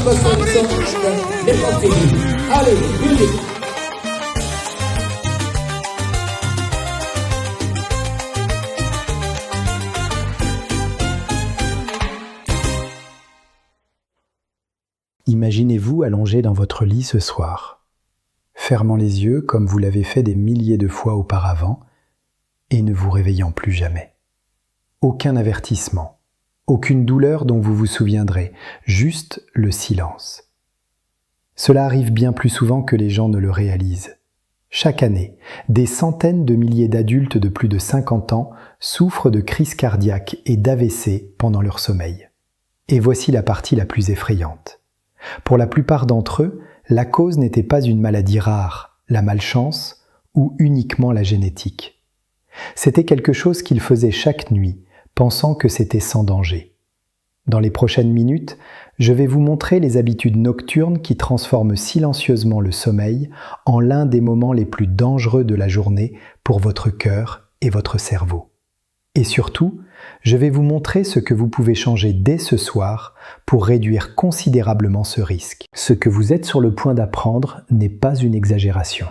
Conception and les continue. Allez, musique. Imaginez-vous allongé dans votre lit ce soir, fermant les yeux comme vous l'avez fait des milliers de fois auparavant et ne vous réveillant plus jamais. Aucun avertissement, aucune douleur dont vous vous souviendrez, juste le silence. Cela arrive bien plus souvent que les gens ne le réalisent. Chaque année, des centaines de milliers d'adultes de plus de 50 ans souffrent de crises cardiaques et d'AVC pendant leur sommeil. Et voici la partie la plus effrayante. Pour la plupart d'entre eux, la cause n'était pas une maladie rare, la malchance ou uniquement la génétique. C'était quelque chose qu'ils faisaient chaque nuit, pensant que c'était sans danger. Dans les prochaines minutes, je vais vous montrer les habitudes nocturnes qui transforment silencieusement le sommeil en l'un des moments les plus dangereux de la journée pour votre cœur et votre cerveau. Et surtout, je vais vous montrer ce que vous pouvez changer dès ce soir pour réduire considérablement ce risque. Ce que vous êtes sur le point d'apprendre n'est pas une exagération.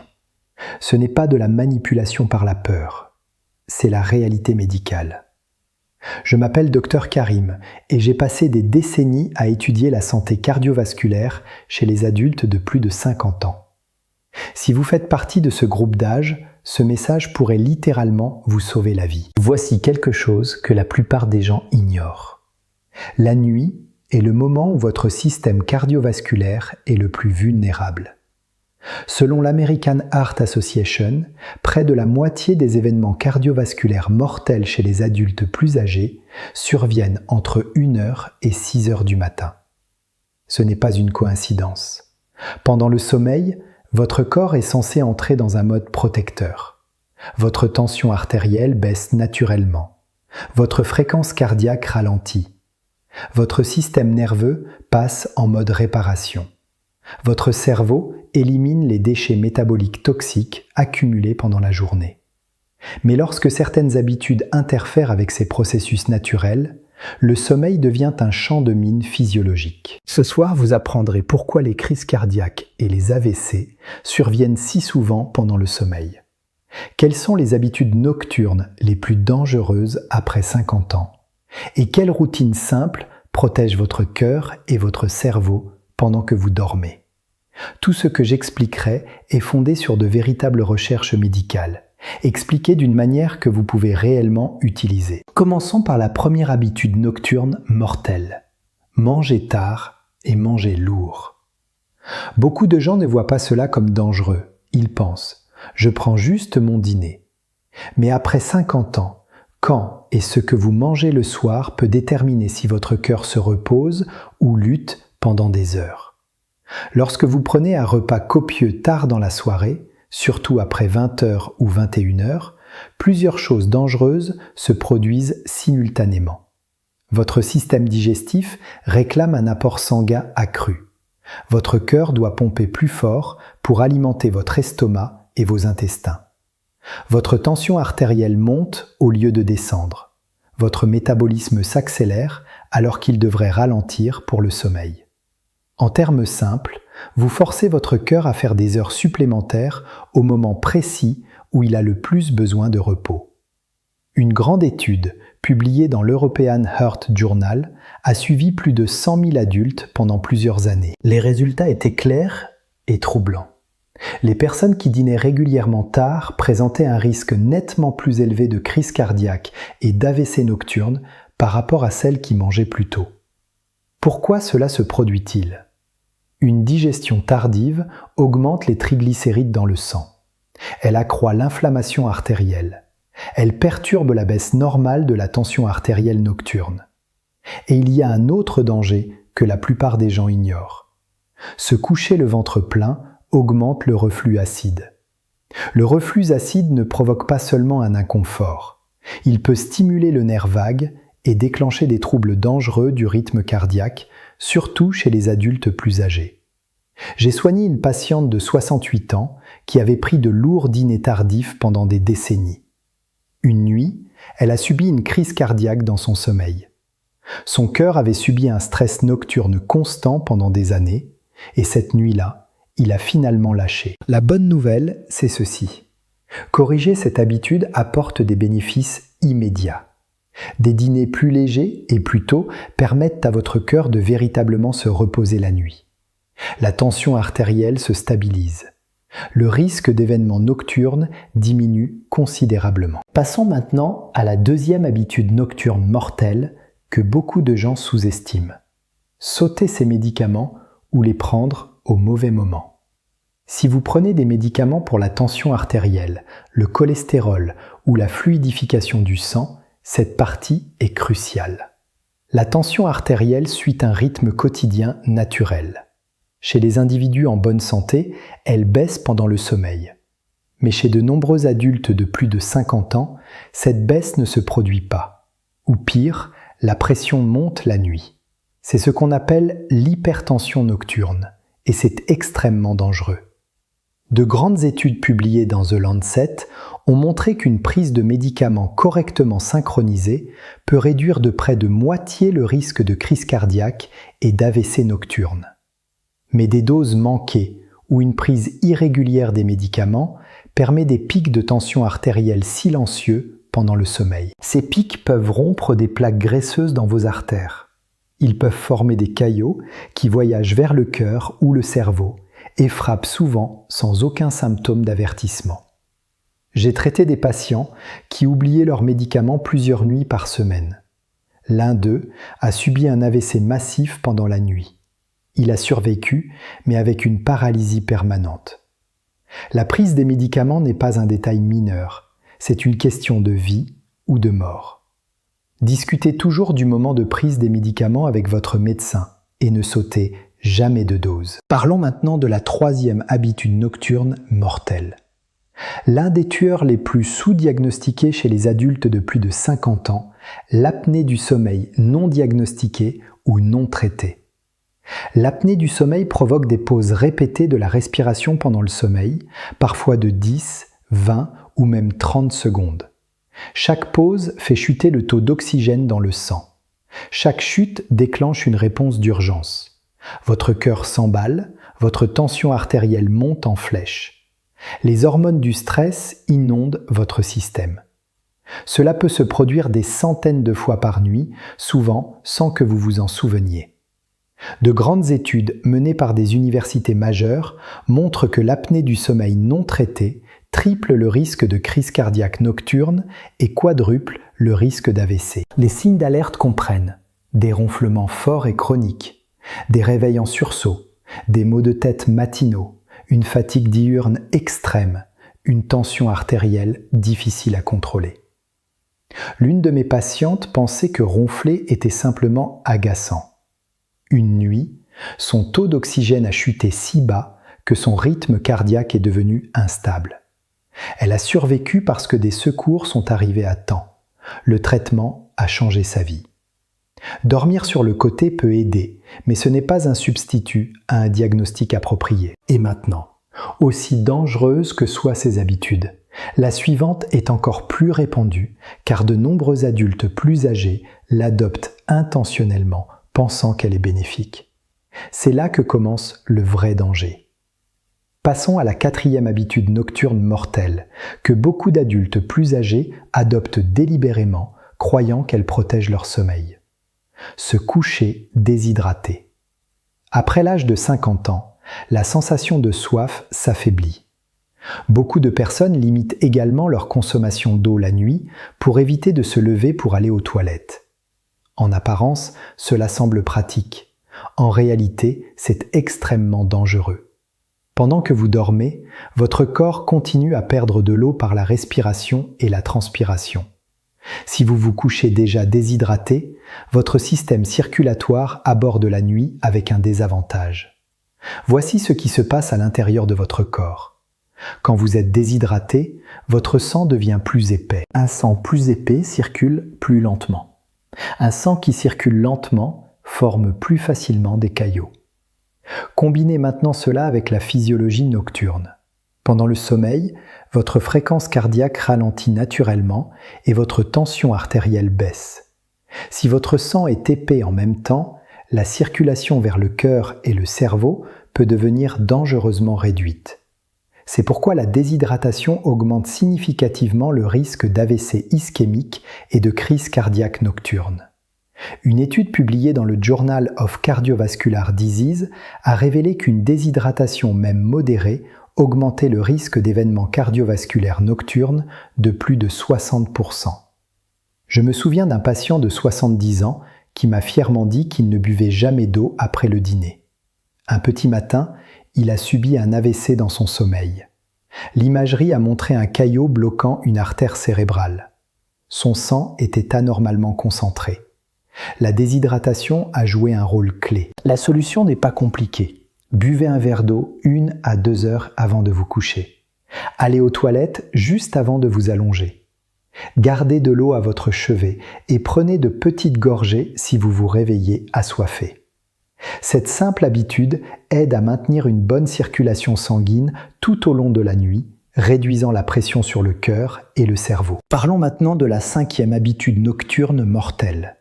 Ce n'est pas de la manipulation par la peur. C'est la réalité médicale. Je m'appelle Dr Karim et j'ai passé des décennies à étudier la santé cardiovasculaire chez les adultes de plus de 50 ans. Si vous faites partie de ce groupe d'âge, ce message pourrait littéralement vous sauver la vie. Voici quelque chose que la plupart des gens ignorent. La nuit est le moment où votre système cardiovasculaire est le plus vulnérable. Selon l'American Heart Association, près de la moitié des événements cardiovasculaires mortels chez les adultes plus âgés surviennent entre 1h et 6h du matin. Ce n'est pas une coïncidence. Pendant le sommeil, votre corps est censé entrer dans un mode protecteur. Votre tension artérielle baisse naturellement. Votre fréquence cardiaque ralentit. Votre système nerveux passe en mode réparation. Votre cerveau élimine les déchets métaboliques toxiques accumulés pendant la journée. Mais lorsque certaines habitudes interfèrent avec ces processus naturels, le sommeil devient un champ de mine physiologique. Ce soir, vous apprendrez pourquoi les crises cardiaques et les AVC surviennent si souvent pendant le sommeil. Quelles sont les habitudes nocturnes les plus dangereuses après 50 ans? Et quelles routines simples protègent votre cœur et votre cerveau pendant que vous dormez? Tout ce que j'expliquerai est fondé sur de véritables recherches médicales, expliqué d'une manière que vous pouvez réellement utiliser. Commençons par la première habitude nocturne mortelle. Manger tard et manger lourd. Beaucoup de gens ne voient pas cela comme dangereux. Ils pensent « je prends juste mon dîner ». Mais après 50 ans, quand et ce que vous mangez le soir peut déterminer si votre cœur se repose ou lutte pendant des heures. Lorsque vous prenez un repas copieux tard dans la soirée, surtout après 20h ou 21h, plusieurs choses dangereuses se produisent simultanément. Votre système digestif réclame un apport sanguin accru. Votre cœur doit pomper plus fort pour alimenter votre estomac et vos intestins. Votre tension artérielle monte au lieu de descendre. Votre métabolisme s'accélère alors qu'il devrait ralentir pour le sommeil. En termes simples, vous forcez votre cœur à faire des heures supplémentaires au moment précis où il a le plus besoin de repos. Une grande étude, publiée dans l'European Heart Journal, a suivi plus de 100 000 adultes pendant plusieurs années. Les résultats étaient clairs et troublants. Les personnes qui dînaient régulièrement tard présentaient un risque nettement plus élevé de crise cardiaque et d'AVC nocturne par rapport à celles qui mangeaient plus tôt. Pourquoi cela se produit-il ? Une digestion tardive augmente les triglycérides dans le sang. Elle accroît l'inflammation artérielle. Elle perturbe la baisse normale de la tension artérielle nocturne. Et il y a un autre danger que la plupart des gens ignorent. Se coucher le ventre plein augmente le reflux acide. Le reflux acide ne provoque pas seulement un inconfort. Il peut stimuler le nerf vague et déclencher des troubles dangereux du rythme cardiaque, surtout chez les adultes plus âgés. J'ai soigné une patiente de 68 ans qui avait pris de lourds dîners tardifs pendant des décennies. Une nuit, elle a subi une crise cardiaque dans son sommeil. Son cœur avait subi un stress nocturne constant pendant des années, et cette nuit-là, il a finalement lâché. La bonne nouvelle, c'est ceci. Corriger cette habitude apporte des bénéfices immédiats. Des dîners plus légers et plus tôt permettent à votre cœur de véritablement se reposer la nuit. La tension artérielle se stabilise. Le risque d'événements nocturnes diminue considérablement. Passons maintenant à la deuxième habitude nocturne mortelle que beaucoup de gens sous-estiment. Sauter ces médicaments ou les prendre au mauvais moment. Si vous prenez des médicaments pour la tension artérielle, le cholestérol ou la fluidification du sang, cette partie est cruciale. La tension artérielle suit un rythme quotidien naturel. Chez les individus en bonne santé, elle baisse pendant le sommeil. Mais chez de nombreux adultes de plus de 50 ans, cette baisse ne se produit pas. Ou pire, la pression monte la nuit. C'est ce qu'on appelle l'hypertension nocturne, et c'est extrêmement dangereux. De grandes études publiées dans The Lancet ont montré qu'une prise de médicaments correctement synchronisée peut réduire de près de moitié le risque de crise cardiaque et d'AVC nocturne. Mais des doses manquées ou une prise irrégulière des médicaments permet des pics de tension artérielle silencieux pendant le sommeil. Ces pics peuvent rompre des plaques graisseuses dans vos artères. Ils peuvent former des caillots qui voyagent vers le cœur ou le cerveau et frappent souvent sans aucun symptôme d'avertissement. J'ai traité des patients qui oubliaient leurs médicaments plusieurs nuits par semaine. L'un d'eux a subi un AVC massif pendant la nuit. Il a survécu, mais avec une paralysie permanente. La prise des médicaments n'est pas un détail mineur, c'est une question de vie ou de mort. Discutez toujours du moment de prise des médicaments avec votre médecin et ne sautez jamais de dose. Parlons maintenant de la troisième habitude nocturne mortelle. L'un des tueurs les plus sous-diagnostiqués chez les adultes de plus de 50 ans, l'apnée du sommeil non diagnostiquée ou non traitée. L'apnée du sommeil provoque des pauses répétées de la respiration pendant le sommeil, parfois de 10, 20 ou même 30 secondes. Chaque pause fait chuter le taux d'oxygène dans le sang. Chaque chute déclenche une réponse d'urgence. Votre cœur s'emballe, votre tension artérielle monte en flèche. Les hormones du stress inondent votre système. Cela peut se produire des centaines de fois par nuit, souvent sans que vous vous en souveniez. De grandes études menées par des universités majeures montrent que l'apnée du sommeil non traitée triple le risque de crise cardiaque nocturne et quadruple le risque d'AVC. Les signes d'alerte comprennent des ronflements forts et chroniques, des réveils en sursaut, des maux de tête matinaux, une fatigue diurne extrême, une tension artérielle difficile à contrôler. L'une de mes patientes pensait que ronfler était simplement agaçant. Une nuit, son taux d'oxygène a chuté si bas que son rythme cardiaque est devenu instable. Elle a survécu parce que des secours sont arrivés à temps. Le traitement a changé sa vie. Dormir sur le côté peut aider, mais ce n'est pas un substitut à un diagnostic approprié. Et maintenant, aussi dangereuse que soient ces habitudes, la suivante est encore plus répandue, car de nombreux adultes plus âgés l'adoptent intentionnellement, pensant qu'elle est bénéfique. C'est là que commence le vrai danger. Passons à la quatrième habitude nocturne mortelle, que beaucoup d'adultes plus âgés adoptent délibérément, croyant qu'elle protège leur sommeil. Se coucher déshydraté. Après l'âge de 50 ans, la sensation de soif s'affaiblit. Beaucoup de personnes limitent également leur consommation d'eau la nuit pour éviter de se lever pour aller aux toilettes. En apparence, cela semble pratique. En réalité, c'est extrêmement dangereux. Pendant que vous dormez, votre corps continue à perdre de l'eau par la respiration et la transpiration. Si vous vous couchez déjà déshydraté, votre système circulatoire aborde la nuit avec un désavantage. Voici ce qui se passe à l'intérieur de votre corps. Quand vous êtes déshydraté, votre sang devient plus épais. Un sang plus épais circule plus lentement. Un sang qui circule lentement forme plus facilement des caillots. Combinez maintenant cela avec la physiologie nocturne. Pendant le sommeil, votre fréquence cardiaque ralentit naturellement et votre tension artérielle baisse. Si votre sang est épais en même temps, la circulation vers le cœur et le cerveau peut devenir dangereusement réduite. C'est pourquoi la déshydratation augmente significativement le risque d'AVC ischémique et de crise cardiaque nocturne. Une étude publiée dans le Journal of Cardiovascular Disease a révélé qu'une déshydratation même modérée augmentait le risque d'événements cardiovasculaires nocturnes de plus de 60%. Je me souviens d'un patient de 70 ans qui m'a fièrement dit qu'il ne buvait jamais d'eau après le dîner. Un petit matin, il a subi un AVC dans son sommeil. L'imagerie a montré un caillot bloquant une artère cérébrale. Son sang était anormalement concentré. La déshydratation a joué un rôle clé. La solution n'est pas compliquée. Buvez un verre d'eau 1 à 2 heures avant de vous coucher. Allez aux toilettes juste avant de vous allonger. Gardez de l'eau à votre chevet et prenez de petites gorgées si vous vous réveillez assoiffé. Cette simple habitude aide à maintenir une bonne circulation sanguine tout au long de la nuit, réduisant la pression sur le cœur et le cerveau. Parlons maintenant de la 5e habitude nocturne mortelle.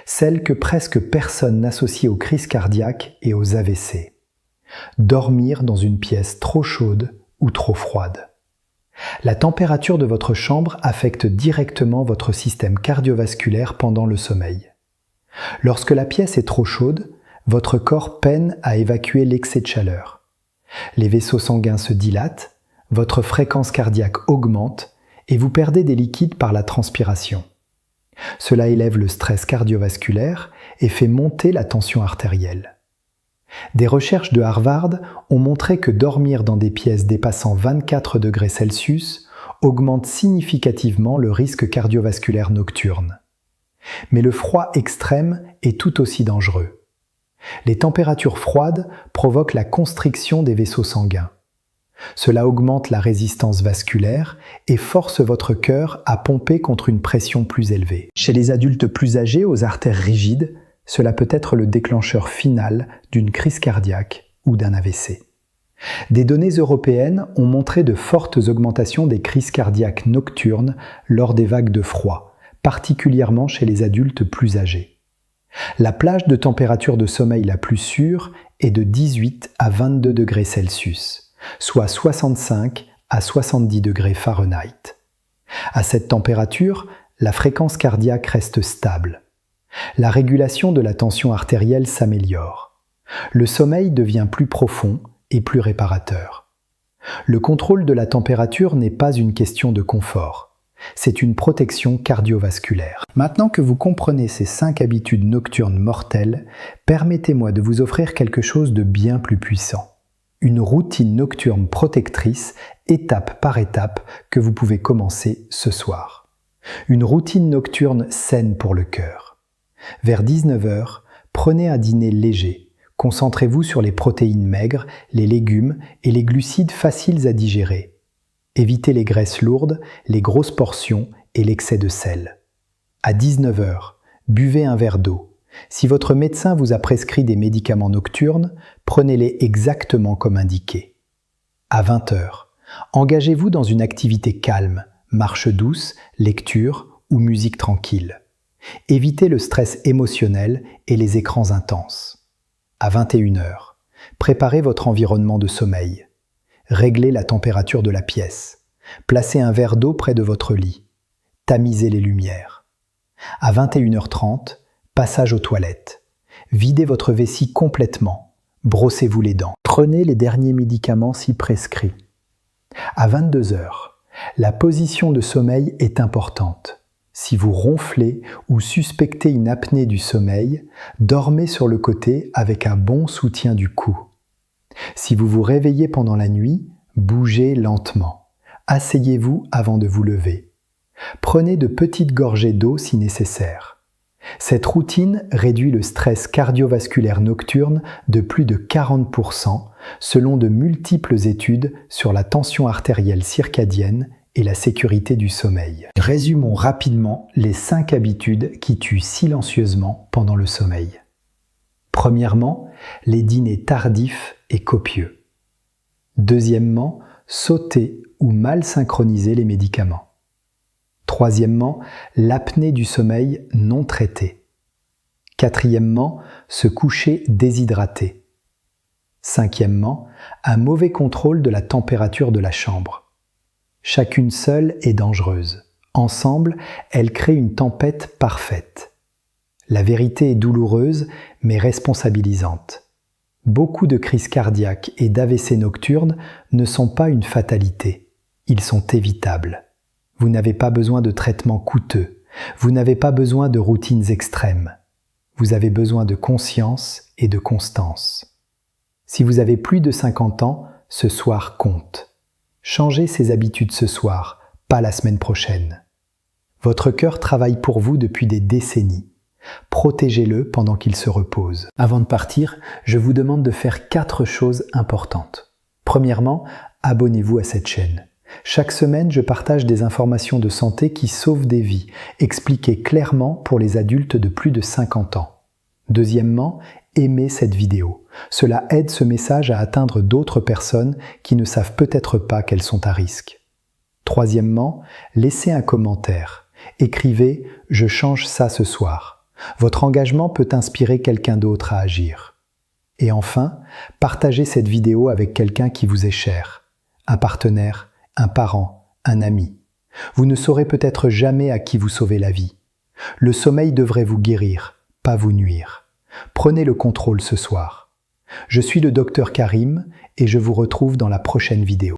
Celle que presque personne n'associe aux crises cardiaques et aux AVC. Dormir dans une pièce trop chaude ou trop froide. La température de votre chambre affecte directement votre système cardiovasculaire pendant le sommeil. Lorsque la pièce est trop chaude, votre corps peine à évacuer l'excès de chaleur. Les vaisseaux sanguins se dilatent, votre fréquence cardiaque augmente et vous perdez des liquides par la transpiration. Cela élève le stress cardiovasculaire et fait monter la tension artérielle. Des recherches de Harvard ont montré que dormir dans des pièces dépassant 24 degrés Celsius augmente significativement le risque cardiovasculaire nocturne. Mais le froid extrême est tout aussi dangereux. Les températures froides provoquent la constriction des vaisseaux sanguins. Cela augmente la résistance vasculaire et force votre cœur à pomper contre une pression plus élevée. Chez les adultes plus âgés aux artères rigides, cela peut être le déclencheur final d'une crise cardiaque ou d'un AVC. Des données européennes ont montré de fortes augmentations des crises cardiaques nocturnes lors des vagues de froid, particulièrement chez les adultes plus âgés. La plage de température de sommeil la plus sûre est de 18 à 22 degrés Celsius, soit 65 à 70 degrés Fahrenheit. À cette température, la fréquence cardiaque reste stable. La régulation de la tension artérielle s'améliore. Le sommeil devient plus profond et plus réparateur. Le contrôle de la température n'est pas une question de confort. C'est une protection cardiovasculaire. Maintenant que vous comprenez ces 5 habitudes nocturnes mortelles, permettez-moi de vous offrir quelque chose de bien plus puissant. Une routine nocturne protectrice, étape par étape, que vous pouvez commencer ce soir. Une routine nocturne saine pour le cœur. Vers 19 h, prenez un dîner léger. Concentrez-vous sur les protéines maigres, les légumes et les glucides faciles à digérer. Évitez les graisses lourdes, les grosses portions et l'excès de sel. À 19 h, buvez un verre d'eau. Si votre médecin vous a prescrit des médicaments nocturnes, prenez-les exactement comme indiqué. À 20 h, engagez-vous dans une activité calme, marche douce, lecture ou musique tranquille. Évitez le stress émotionnel et les écrans intenses. À 21 h, préparez votre environnement de sommeil. Réglez la température de la pièce. Placez un verre d'eau près de votre lit. Tamisez les lumières. À 21 h 30, passage aux toilettes. Videz votre vessie complètement. Brossez-vous les dents. Prenez les derniers médicaments si prescrits. À 22 h, la position de sommeil est importante. Si vous ronflez ou suspectez une apnée du sommeil, dormez sur le côté avec un bon soutien du cou. Si vous vous réveillez pendant la nuit, bougez lentement. Asseyez-vous avant de vous lever. Prenez de petites gorgées d'eau si nécessaire. Cette routine réduit le stress cardiovasculaire nocturne de plus de 40% selon de multiples études sur la tension artérielle circadienne et la sécurité du sommeil. Résumons rapidement les 5 habitudes qui tuent silencieusement pendant le sommeil. Premièrement, les dîners tardifs et copieux. Deuxièmement, sauter ou mal synchroniser les médicaments. Troisièmement, l'apnée du sommeil non traitée. Quatrièmement, se coucher déshydraté. Cinquièmement, un mauvais contrôle de la température de la chambre. Chacune seule est dangereuse. Ensemble, elles créent une tempête parfaite. La vérité est douloureuse, mais responsabilisante. Beaucoup de crises cardiaques et d'AVC nocturnes ne sont pas une fatalité. Ils sont évitables. Vous n'avez pas besoin de traitements coûteux. Vous n'avez pas besoin de routines extrêmes. Vous avez besoin de conscience et de constance. Si vous avez plus de 50 ans, ce soir compte. Changez ses habitudes ce soir, pas la semaine prochaine. Votre cœur travaille pour vous depuis des décennies. Protégez-le pendant qu'il se repose. Avant de partir, je vous demande de faire 4 choses importantes. Premièrement, abonnez-vous à cette chaîne. Chaque semaine, je partage des informations de santé qui sauvent des vies, expliquées clairement pour les adultes de plus de 50 ans. Deuxièmement, aimez cette vidéo. Cela aide ce message à atteindre d'autres personnes qui ne savent peut-être pas qu'elles sont à risque. Troisièmement, laissez un commentaire. Écrivez « Je change ça ce soir ». Votre engagement peut inspirer quelqu'un d'autre à agir. Et enfin, partagez cette vidéo avec quelqu'un qui vous est cher, un partenaire, un parent, un ami. Vous ne saurez peut-être jamais à qui vous sauvez la vie. Le sommeil devrait vous guérir, pas vous nuire. Prenez le contrôle ce soir. Je suis le Dr Karim et je vous retrouve dans la prochaine vidéo.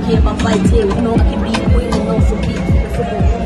care about fighting. You know, I can be a queen and also be the football.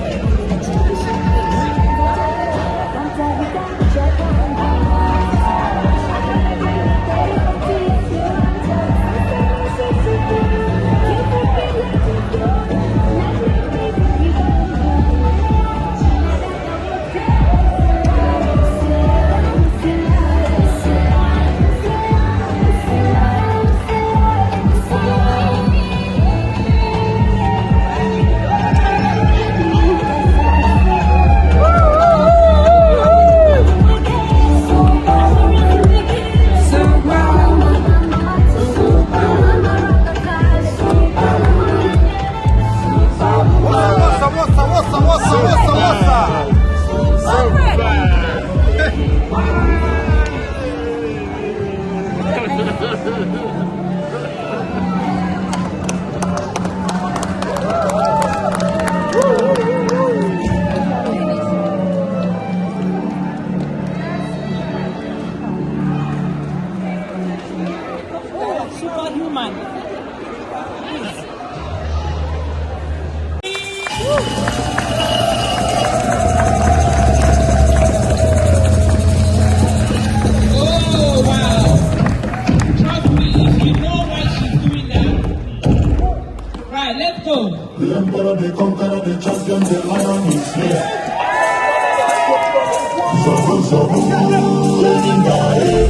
The emperor, the conqueror, the champion, the lion is here. Zabu, zabu, living die.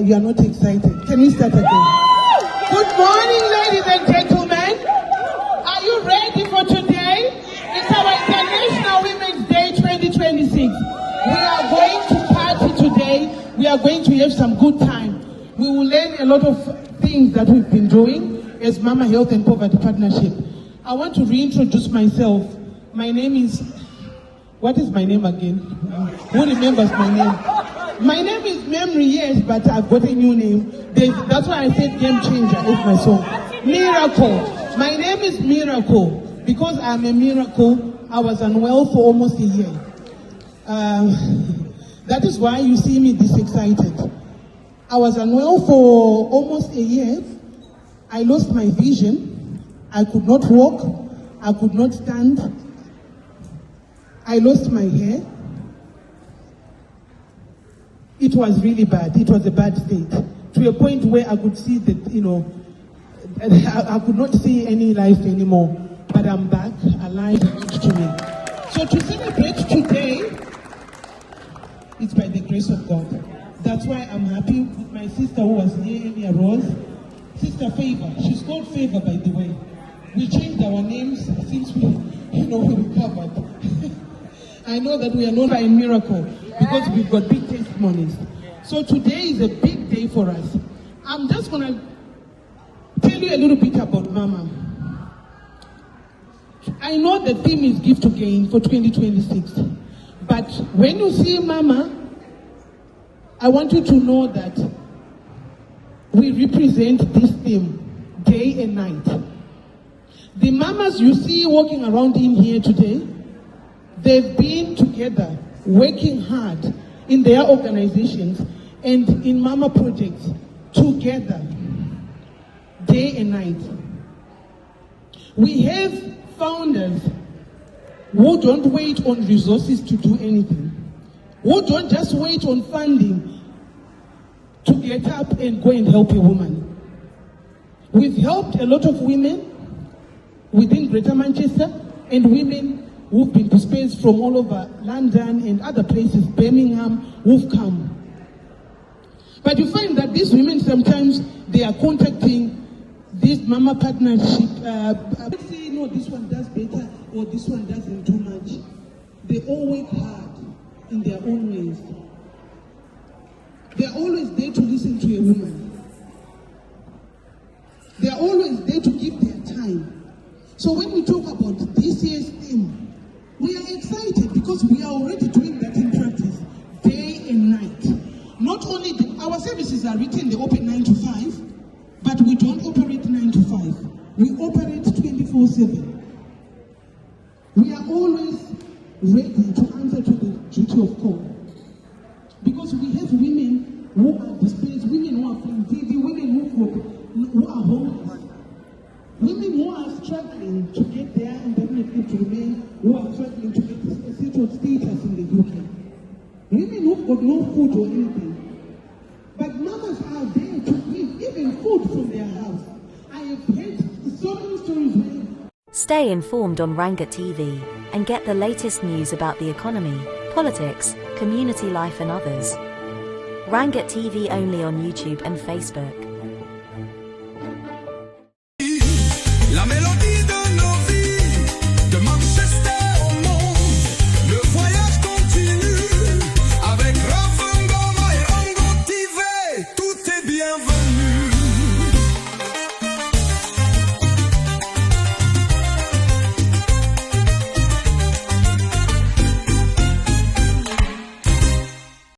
You are not excited. Can we start again? Good morning, ladies and gentlemen. Are you ready for today? It's our International Women's Day 2026. We are going to party today. We are going to have some good time. We will learn a lot of things that we've been doing as Mama Health and Poverty Partnership. I want to reintroduce myself. My name is... What is my name again? Who remembers my name? My name is Memory, yes, but I've got a new name. That's why I said Game Changer is my song. Miracle. My name is Miracle. Because I'm a miracle, I was unwell for almost a year. That is why you see me this excited. I was unwell for almost a year. I lost my vision. I could not walk. I could not stand. I lost my hair. It was really bad. It was a bad state. To a point where I could see that, I could not see any life anymore. But I'm back, alive and to me. So to celebrate today, it's by the grace of God. That's why I'm happy with my sister who was near me, Rose. Sister Favor. She's called Favor, by the way. We changed our names since we recovered. I know that we are known by a miracle because we've got big testimonies. So today is a big day for us. I'm just going to tell you a little bit about Mama. I know the theme is Give to Gain for 2026. But when you see Mama, I want you to know that we represent this theme day and night. The mamas you see walking around in here today, they've been together, working hard in their organizations and in Mama projects together, day and night. We have founders who don't wait on resources to do anything, who don't just wait on funding to get up and go and help a woman. We've helped a lot of women within Greater Manchester and women who've been displaced from all over London and other places, Birmingham, who've come. But you find that these women sometimes they are contacting this mama partnership. Let's say, no, this one does better or this one doesn't do much. They all work hard in their own ways. They're always there to listen to a woman. They're always there to give their time. So when we talk about this year's theme, we are excited because we are already doing that in practice, day and night. Not only our services are written, they open 9 to 5, but we don't operate 9 to 5. We operate 24/7. We are always ready to answer to the duty of call. Because we have women who are displaced, women who are from TV, women who are homeless, women who are struggling to get there and definitely to remain, who are struggling to get a settled status in the UK. Women who've got no food or anything. But mamas are there to give even food from their house. I have heard so many stories where... Stay informed on Rangat TV and get the latest news about the economy, politics, community life and others. Rangat TV only on YouTube and Facebook.